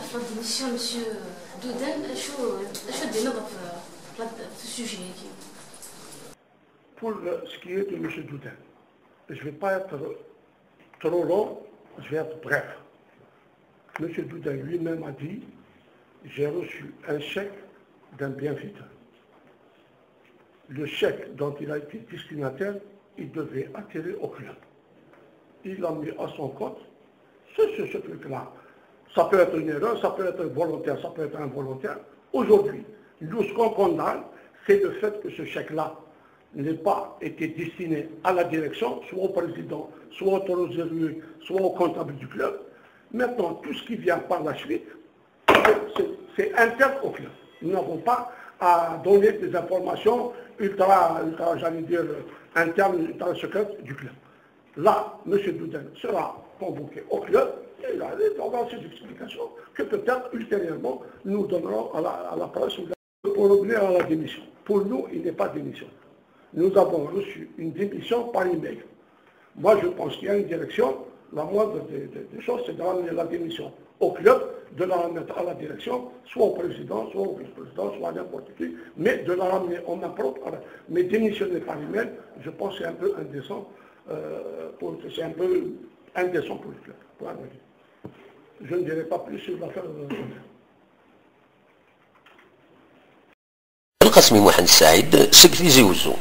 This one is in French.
في la démission monsieur Doudane شو بدي نضف في السوجي هيك. Pour ce qui est de M. Doudane, je ne vais pas être trop long, je vais être bref. M. Doudane lui-même a dit, j'ai reçu un chèque d'un bienfaiteur. Le chèque dont il a été destinataire, il devait atterrir au club. Il l'a mis à son compte. Ce truc-là, ça peut être une erreur, ça peut être volontaire, ça peut être involontaire. Aujourd'hui, nous, ce qu'on condamne, c'est le fait que ce chèque-là n'ait pas été destiné à la direction, soit au président, soit au trésorier, soit au comptable du club. Maintenant, tout ce qui vient par la suite, c'est interne au club. Nous n'avons pas à donner des informations ultra j'allais dire, internes, ultra secrètes du club. Là, M. Doudane sera convoqué au club et il aura ces explications que peut-être ultérieurement nous donnerons à la presse pour revenir à la démission. Pour nous, il n'est pas démission. Nous avons reçu une démission par email. Moi, je pense qu'il y a une direction. La moindre des choses, c'est de ramener la démission au club, de la remettre à la direction, soit au président, soit au vice-président, soit à n'importe qui, mais de la ramener en main propre. Mais démissionner par email, je pense que c'est un peu indécent. C'est un peu indécent pour le club. Pour je ne dirai pas plus sur l'affaire de القاسمي محمد السعيد سكرتير زوزو